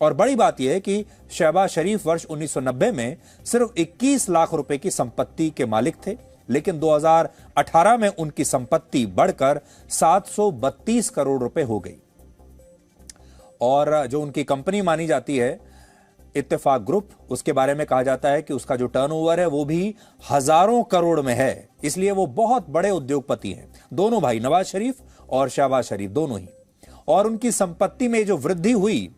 और बड़ी बात यह है कि शहबाज शरीफ वर्ष 1990 में सिर्फ 21 लाख रुपए की संपत्ति के मालिक थे, लेकिन 2018 में उनकी संपत्ति बढ़कर 732 करोड़ रुपए हो गई। और जो उनकी कंपनी मानी जाती है इत्तेफाक ग्रुप, उसके बारे में कहा जाता है कि उसका जो टर्नओवर है वो भी हजारों करोड़ में है, इसलिए वो बहुत बड़े उद्योगपति हैं, दोनों भाई नवाज शरीफ और शहबाज शरीफ दोनों ही। और उनकी संपत्ति में जो वृद्धि हुई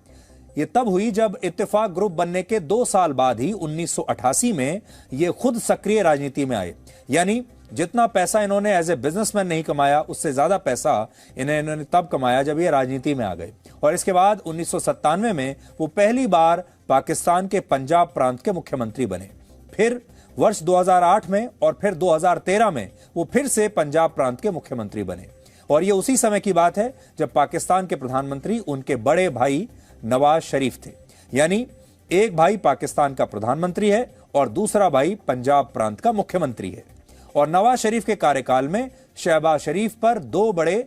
ये तब हुई जब इत्तेफाक ग्रुप बनने के 2 साल बाद ही 1988 में ये खुद सक्रिय राजनीति में आए। यानी जितना पैसा इन्होंने एज ए बिजनेसमैन नहीं कमाया, उससे ज्यादा पैसा इन्होंने तब कमाया जब ये राजनीति में आ गए। और इसके बाद 1997 में वो पहली बार पाकिस्तान के पंजाब प्रांत के मुख्यमंत्री बने। फिर वर्ष 2008 में और फिर 2013 में वो फिर से पंजाब प्रांत के मुख्यमंत्री बने। और ये उसी समय की बात है जब पाकिस्तान के प्रधानमंत्री उनके बड़े भाई नवाज शरीफ थे। यानी एक भाई पाकिस्तान का प्रधानमंत्री है और दूसरा भाई पंजाब प्रांत का मुख्यमंत्री है। और नवाज शरीफ के कार्यकाल में शहबाज शरीफ पर 2 बड़े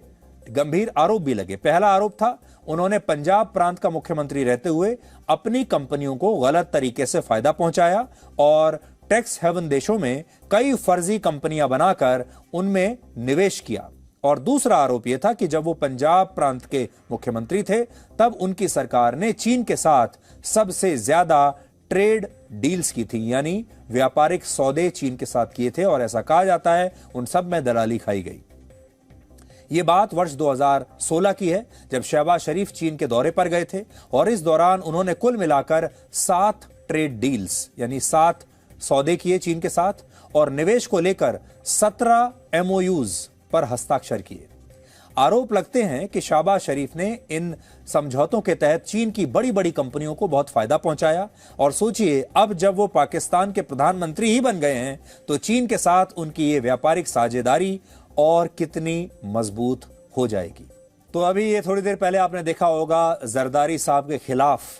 गंभीर आरोप भी लगे। पहला आरोप था उन्होंने पंजाब प्रांत का मुख्यमंत्री रहते हुए अपनी कंपनियों को गलत तरीके से फायदा पहुंचाया और टैक्स हेवन देशों में कई फर्जी कंपनियां बनाकर उनमें निवेश किया। और दूसरा आरोप यह था कि जब वो पंजाब प्रांत के मुख्यमंत्री थे तब उनकी सरकार ने चीन के साथ सबसे ज्यादा ट्रेड डील्स की थी, यानी व्यापारिक सौदे चीन के साथ किए थे। और ऐसा कहा जाता है उन सब में दलाली खाई गई। यह बात वर्ष 2016 की है जब शहबाज शरीफ चीन के दौरे पर गए थे और इस दौरान उन्होंने कुल मिलाकर 7 ट्रेड डील्स यानी 7 सौदे किए चीन के साथ और निवेश को लेकर 17 MOUs पर हस्ताक्षर किए। आरोप लगते हैं कि शहबाज शरीफ ने इन समझौतों के तहत चीन की बड़ी बड़ी कंपनियों को बहुत फायदा पहुंचाया। और सोचिए अब जब वो पाकिस्तान के प्रधानमंत्री ही बन गए हैं तो चीन के साथ उनकी ये व्यापारिक साझेदारी और कितनी मजबूत हो जाएगी। तो अभी ये थोड़ी देर पहले आपने देखा होगा जरदारी साहब के खिलाफ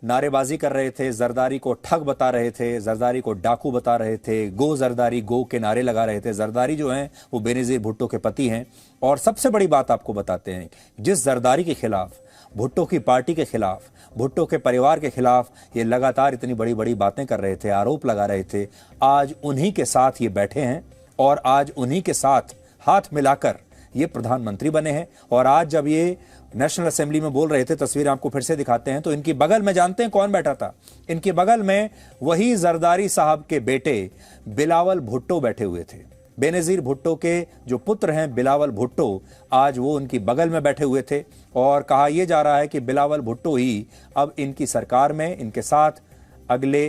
नारेबाजी कर रहे थे, जरदारी को ठग बता रहे थे, जरदारी को डाकू बता रहे थे, गो जरदारी गो के नारे लगा रहे थे। जरदारी जो हैं वो बेनजीर भुट्टो के पति हैं। और सबसे बड़ी बात आपको बताते हैं, जिस जरदारी के खिलाफ, भुट्टो की पार्टी के खिलाफ, भुट्टो के परिवार के खिलाफ ये लगातार इतनी बड़ी बड़ी बातें कर रहे थे, आरोप लगा रहे थे, आज उन्हीं के साथ ये बैठे हैं और आज उन्हीं के साथ हाथ मिलाकर ये प्रधानमंत्री बने हैं। और आज जब ये नेशनल असेंबली में बोल रहे थे, तस्वीर आपको फिर से दिखाते हैं, तो इनकी बगल में जानते हैं कौन बैठा था? इनके बगल में वही जरदारी साहब के बेटे बिलावल भुट्टो बैठे हुए थे। बेनजीर भुट्टो के जो पुत्र हैं बिलावल भुट्टो, आज वो उनकी बगल में बैठे हुए थे। और कहा यह जा रहा है कि बिलावल भुट्टो ही अब इनकी सरकार में इनके साथ अगले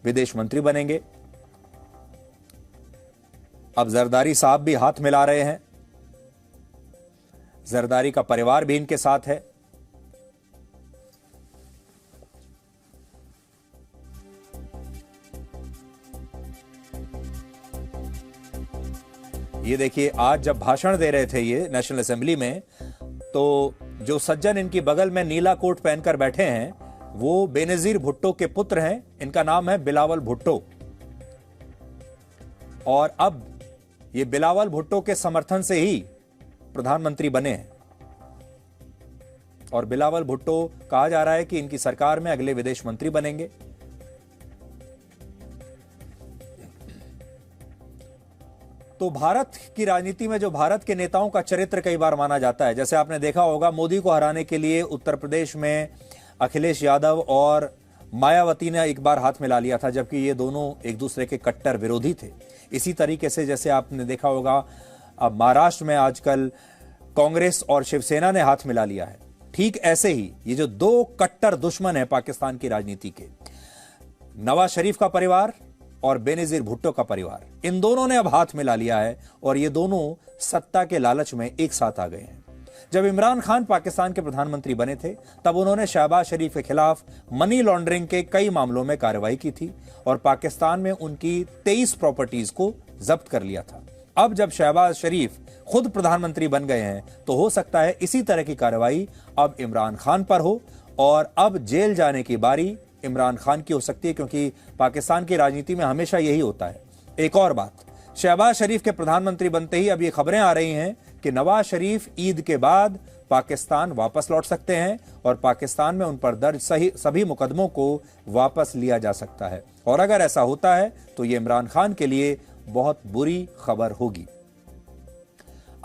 विदेश मंत्री बनेंगे। अब जरदारी साहब भी हाथ मिला रहे हैं, जरदारी का परिवार भी इनके साथ है। ये देखिए आज जब भाषण दे रहे थे ये नेशनल असेंबली में, तो जो सज्जन इनकी बगल में नीला कोट पहनकर बैठे हैं वो बेनजीर भुट्टो के पुत्र हैं। इनका नाम है बिलावल भुट्टो। और अब ये बिलावल भुट्टो के समर्थन से ही प्रधानमंत्री बने हैं। और बिलावल भुट्टो कहा जा रहा है कि इनकी सरकार में अगले विदेश मंत्री बनेंगे। तो भारत की राजनीति में जो भारत के नेताओं का चरित्र कई बार माना जाता है, जैसे आपने देखा होगा मोदी को हराने के लिए उत्तर प्रदेश में अखिलेश यादव और मायावती ने एक बार हाथ मिला लिया था, जबकि ये दोनों एक दूसरे के कट्टर विरोधी थे। इसी तरीके से जैसे आपने देखा होगा अब महाराष्ट्र में आजकल कांग्रेस और शिवसेना ने हाथ मिला लिया है। ठीक ऐसे ही ये जो 2 कट्टर दुश्मन है पाकिस्तान की राजनीति के, नवाज शरीफ का परिवार और बेनजीर भुट्टो का परिवार, इन दोनों ने अब हाथ मिला लिया है और ये दोनों सत्ता के लालच में एक साथ आ गए हैं। जब इमरान खान पाकिस्तान के प्रधानमंत्री बने थे तब उन्होंने शहबाज शरीफ के खिलाफ मनी लॉन्ड्रिंग के कई मामलों में कार्रवाई की थी और पाकिस्तान में उनकी 23 प्रॉपर्टीज को जब्त कर लिया था। अब जब शहबाज शरीफ खुद प्रधानमंत्री बन गए हैं तो हो सकता है इसी तरह की कार्रवाई अब इमरान खान पर हो और अब जेल जाने की बारी इमरान खान की हो सकती है, क्योंकि पाकिस्तान की राजनीति में हमेशा यही होता है। एक और बात, शहबाज शरीफ के प्रधानमंत्री बनते ही अब ये खबरें आ रही हैं कि नवाज शरीफ ईद के बाद पाकिस्तान वापस लौट सकते हैं और पाकिस्तान में उन पर दर्ज सभी मुकदमों को वापस लिया जा सकता है। और अगर ऐसा होता है तो यह इमरान खान के लिए बहुत बुरी खबर होगी।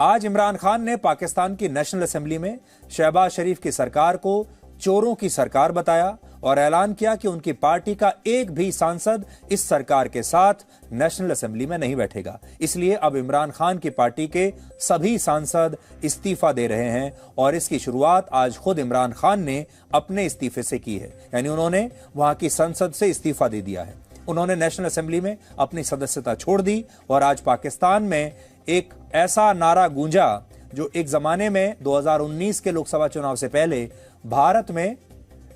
आज इमरान खान ने पाकिस्तान की नेशनल असेंबली में शहबाज शरीफ की सरकार को चोरों की सरकार बताया और ऐलान किया कि उनकी पार्टी का एक भी सांसद इस सरकार के साथ नेशनल असेंबली में नहीं बैठेगा। इसलिए अब इमरान खान की पार्टी के सभी सांसद इस्तीफा दे रहे हैं और इसकी शुरुआत आज खुद इमरान खान ने अपने इस्तीफे से की है। यानी उन्होंने वहां की संसद से इस्तीफा दे दिया है। उन्होंने नेशनल असेंबली में अपनी सदस्यता छोड़ दी और आज पाकिस्तान में एक ऐसा नारा गूंजा जो एक जमाने में 2019 के लोकसभा चुनाव से पहले भारत में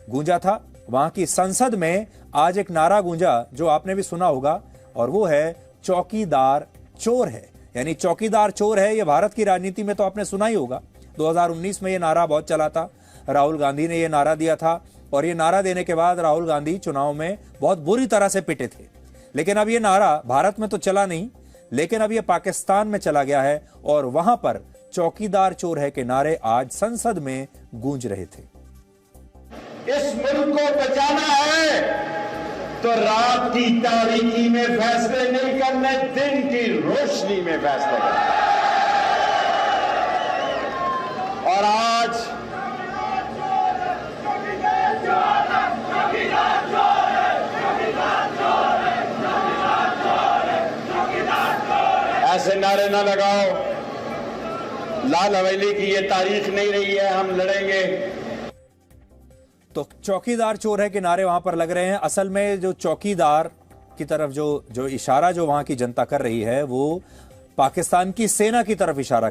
गूंजा था। वहां की संसद में आज एक नारा गूंजा जो आपने भी सुना होगा और वो है चौकीदार चोर है। यानी चौकीदार चोर है। ये भारत की राजनीति में तो आपने सुना ही होगा। 2019 में ये नारा बहुत चला था। राहुल गांधी ने ये नारा दिया था और ये नारा देने के बाद राहुल गांधी चुनाव में बहुत बुरी तरह से पिटे थे। लेकिन अब ये नारा भारत में तो चला नहीं, लेकिन अब ये पाकिस्तान में चला गया है और वहां पर चौकीदार चोर है के नारे आज संसद में गूंज रहे थे। इस मुल्क को बचाना है तो रात की तारीकी में फैसले नहीं करने, दिन की रोशनी में फैसले करने। और आज ऐसे नारे ना लगाओ, लाल हवेली की ये तारीख नहीं रही है, हम लड़ेंगे। तो चौकीदार चोर है के नारे वहां पर लग रहे हैं। असल में जो चौकीदार की तरफ जो इशारा जो वहां की जनता कर रही है वो पाकिस्तान की सेना की तरफ इशारा